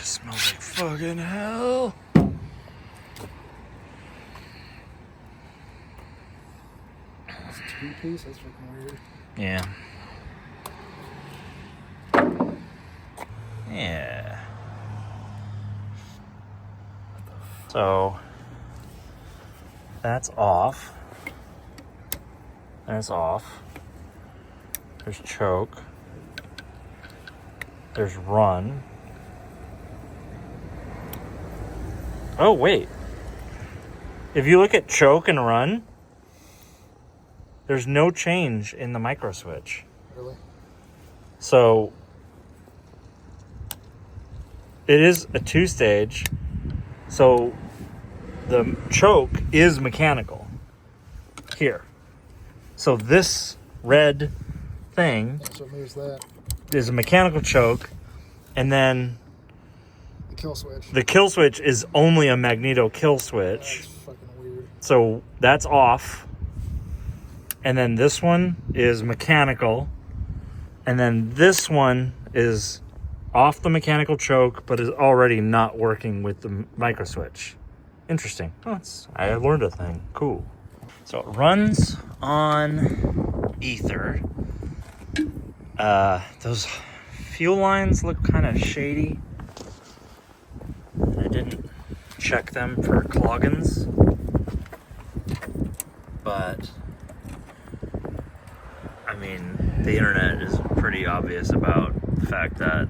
Smells like fucking hell. It's a two-piece. That's fucking weird. Yeah. Yeah. So that's off. That's off. There's choke. There's run. Oh, wait. If you look at choke and run, there's no change in the micro switch. Really? So it is a two-stage. So the choke is mechanical here. So this red thing Yeah, so it moves that. is a mechanical choke, and then The kill switch. the kill switch is only a magneto kill switch. That's fucking weird. So that's off. And then this one is mechanical. And then this one is off the mechanical choke, but is already not working with the micro switch. Interesting. Oh, I learned a thing. Cool. So it runs on ether. Those fuel lines look kind of shady. I didn't check them for cloggins, but I mean, the internet is pretty obvious about the fact that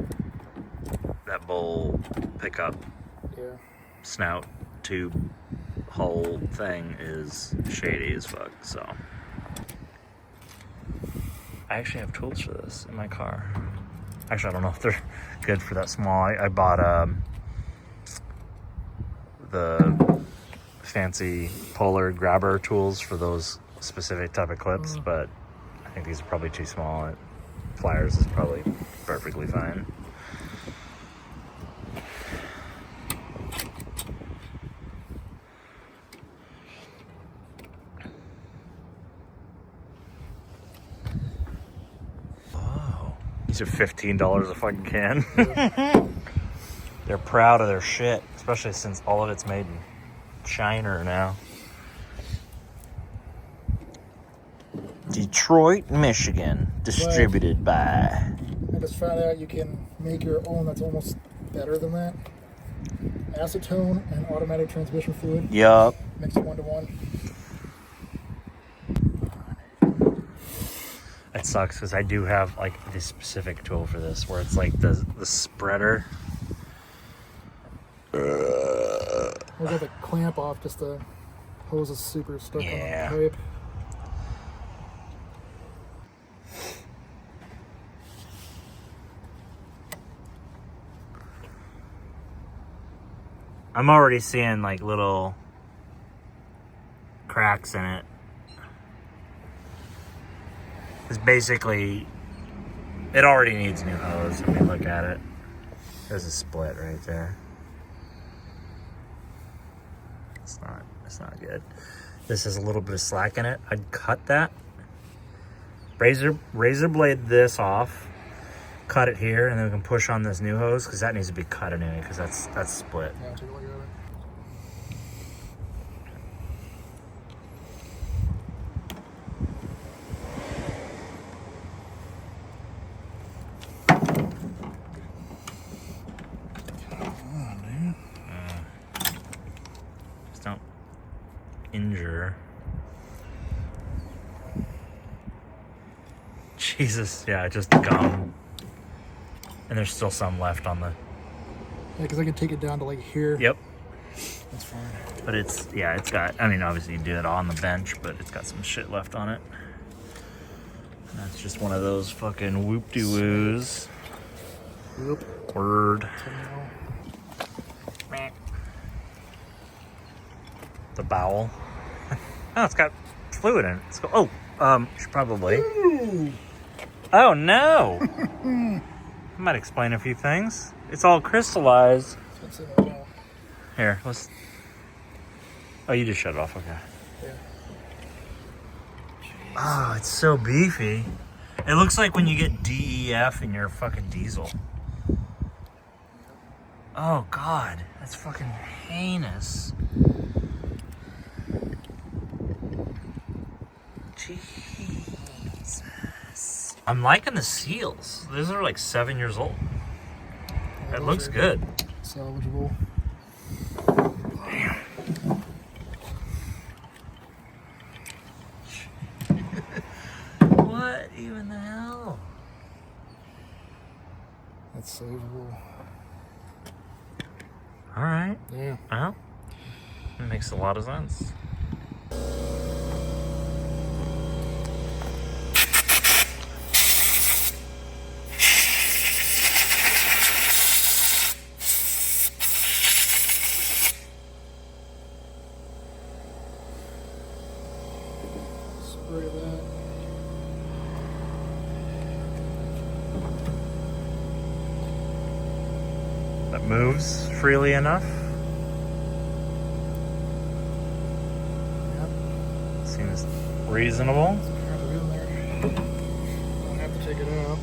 that bowl pickup Yeah. snout tube whole thing is shady as fuck. So I actually have tools for this in my car. Actually, I don't know if they're good for that small. I bought the fancy Polar grabber tools for those specific type of clips, but I think these are probably too small. Pliers is probably perfectly fine. These are $15 a fucking can. They're proud of their shit, especially since all of it's made in China now. Detroit, Michigan, distributed by. I just found out you can make your own that's almost better than that. Acetone and automatic transmission fluid. Yup. Mix it 1-to-1. It sucks because I do have like this specific tool for this, where it's like the spreader. We got the clamp off, just the hose is super stuck Yeah. on the pipe. I'm already seeing like little cracks in it. It's basically, it already needs new hose. I mean, look at it. There's a split right there. It's not good. This has a little bit of slack in it. I'd cut that. Razor blade this off. Cut it here, and then we can push on this new hose, because that needs to be cut anyway, because that's split. Yeah, take a look at it. Just don't injure. Jesus, yeah, just gum. And there's still some left on the. Yeah, because I can take it down to like here. Yep. That's fine. But it's got, I mean, obviously you do it on the bench, but it's got some shit left on it. And that's just one of those fucking whoop-de-woos. Whoop. Word. Now. The bowel. Oh, it's got fluid in it. Let's go. Should probably. Ooh. Oh, no. I might explain a few things. It's all crystallized. It's in there now. Here, let's. Oh, you just shut it off. Okay. Yeah. Oh, it's so beefy. It looks like when you get DEF in your fucking diesel. Oh God, that's fucking heinous. Jesus. I'm liking the seals. These are like 7 years old. It looks good. Salvageable. Damn. What even the hell? That's savable. All right. Yeah. Well, it makes a lot of sense. Spray that. That moves freely enough. Yep. Seems reasonable. It's kind of in there. Don't have to take it out.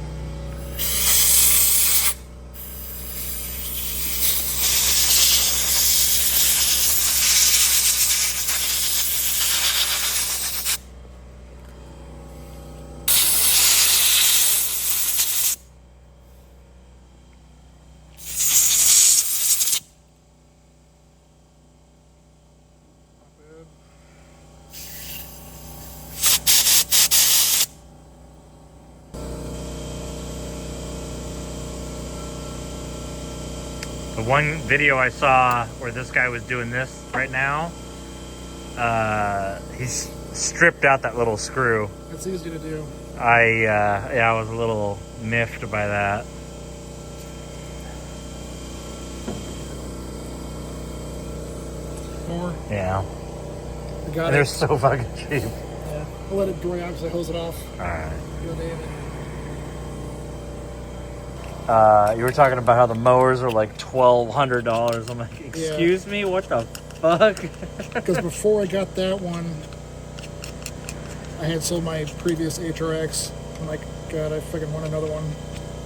The one video I saw where this guy was doing this right now, he's stripped out that little screw. It's easy to do. I was a little miffed by that. More. Yeah. I got And they're it. so fucking cheap. Yeah. I'll let it dry out because I hose it off. Alright. Good day. You were talking about how the mowers are like $1,200. I'm like, excuse me? What the fuck? Because before I got that one, I had sold my previous HRX. I'm like, God, I fucking want another one.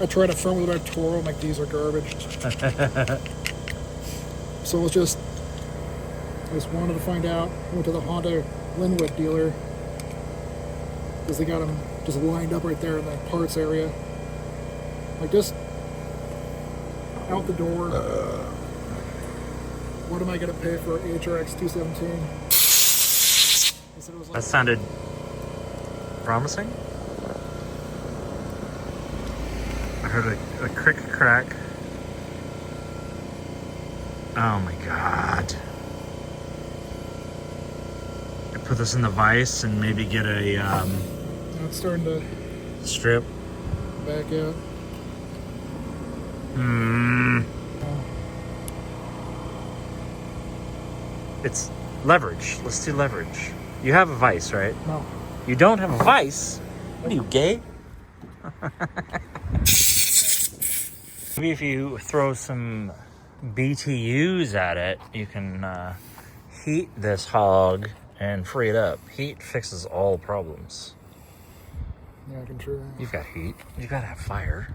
I tried a front wheel drive Toro. I'm like, these are garbage. So I just wanted to find out. I went to the Honda Linwood dealer because they got them just lined up right there in the parts area. Like, just out the door. What am I going to pay for HRX 217? He said it was like, That sounded promising. I heard a crick crack. Oh my God. I put this in the vise and maybe get a it's starting to strip. back out. It's leverage. Let's do leverage. You have a vise, right? No. You don't have a vise? What are you, gay? Maybe if you throw some BTUs at it, you can heat this hog and free it up. Heat fixes all problems. Yeah, I can try. You've got heat. You gotta have fire.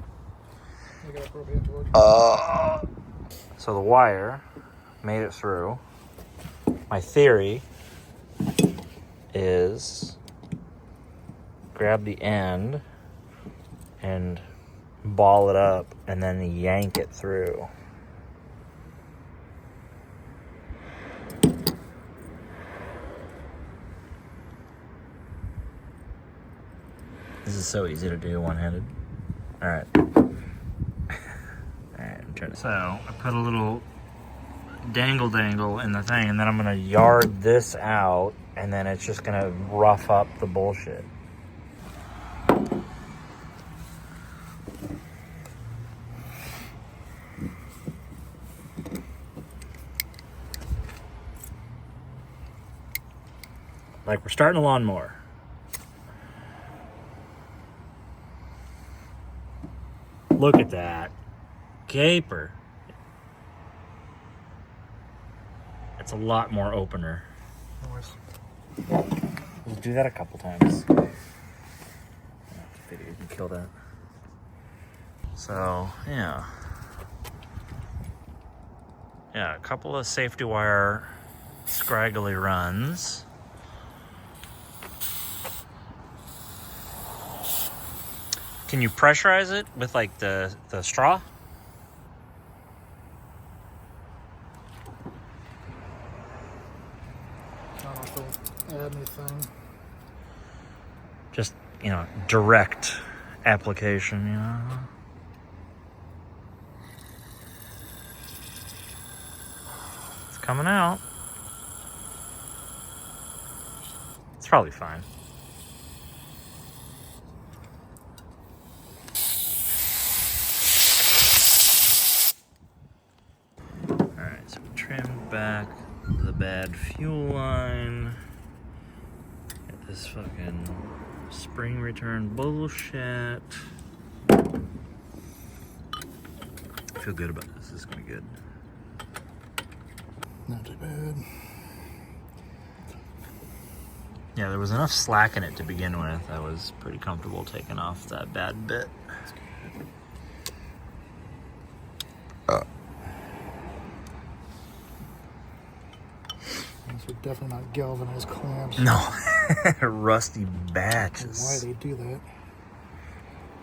I got propane torch. So the wire made it through. My theory is grab the end and ball it up and then yank it through. This is so easy to do one-handed. All right. I'm trying to. So I put a little dangle in the thing, and then I'm gonna yard this out, and then it's just gonna rough up the bullshit. Like we're starting a lawnmower. Look at that. Caper. It's a lot more opener. We'll do that a couple times. You can kill that. So, yeah. Yeah, a couple of safety wire scraggly runs. Can you pressurize it with like the straw? I don't know if they'll add anything. Just, you know, direct application, you know? It's coming out. It's probably fine. Alright, so we trimmed back the bad fuel line. Get this fucking spring return bullshit. I feel good about this. This is gonna be good. Not too bad. Yeah, there was enough slack in it to begin with. I was pretty comfortable taking off that bad bit. These are definitely not galvanized clamps. No. Rusty Why batches. they do that?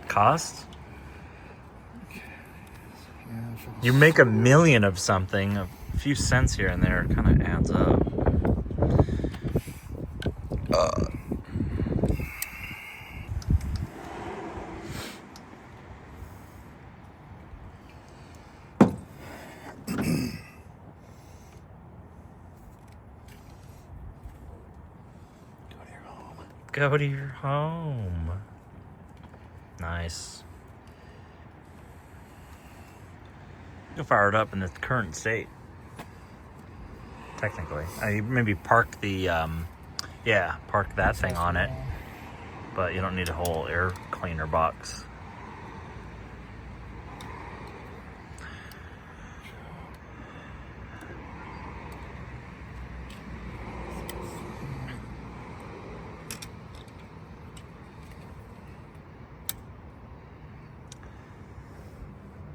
Cost? Yeah, You make $1 million of something, a few cents here and there kind of adds up. Go to your home. Nice. You'll fire it up in the current state. Technically. Maybe park the, park that thing on it. But you don't need a whole air cleaner box.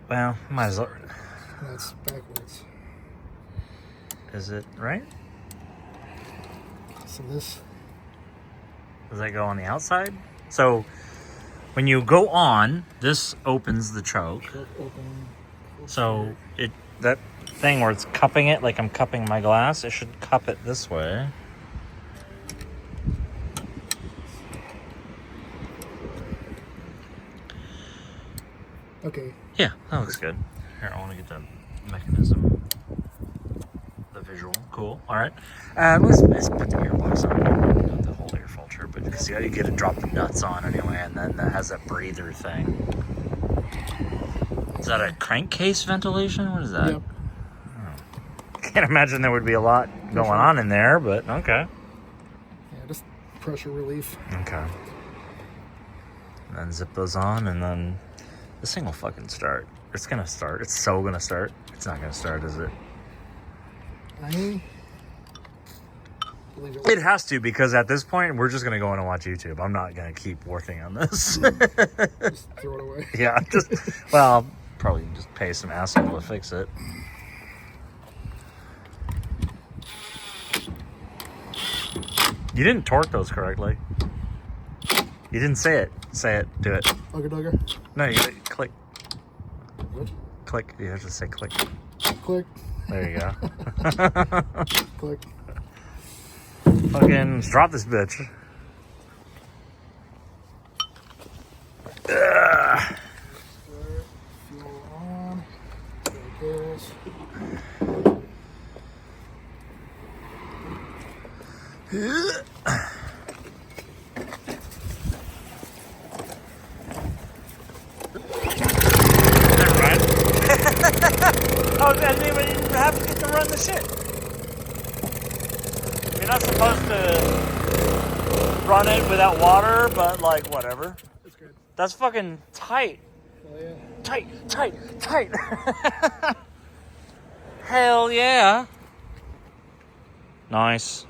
Well, might as well. That's backwards. Is it right? So this, Does that go on the outside? So when you go on, this opens the choke. choke open. So that thing where it's cupping it, like I'm cupping my glass, it should cup it this way. Okay. Yeah, that looks good. Here, I want to get the mechanism, the visual. Cool. All right. Let's put the gearbox on, not the whole air filter, but because you get to drop the nuts on anyway, and then that has that breather thing. Is that a crankcase ventilation? What is that? Yep. Can't imagine there would be a lot going on in there, but okay. Yeah, just pressure relief. Okay. And then zip those on, and then this thing will fucking start. It's gonna start. It's so gonna start. It's not gonna start, is it? I believe it. It has to, because at this point, we're just gonna go in and watch YouTube. I'm not gonna keep working on this. Just throw it away. Yeah, well, I'll probably just pay some asshole to fix it. You didn't torque those correctly. You didn't say it. Say it. Do it. Ugger dugger. No, you gotta click. What? Click. You have to say click. Click. There you go. Click. Fucking drop this bitch. Ugh. Fuel on. There it goes. Never mind. I didn't even have to get to run the shit. You're not supposed to run it without water, but like whatever. That's good. That's fucking tight. Oh yeah. Tight. Hell yeah. Nice.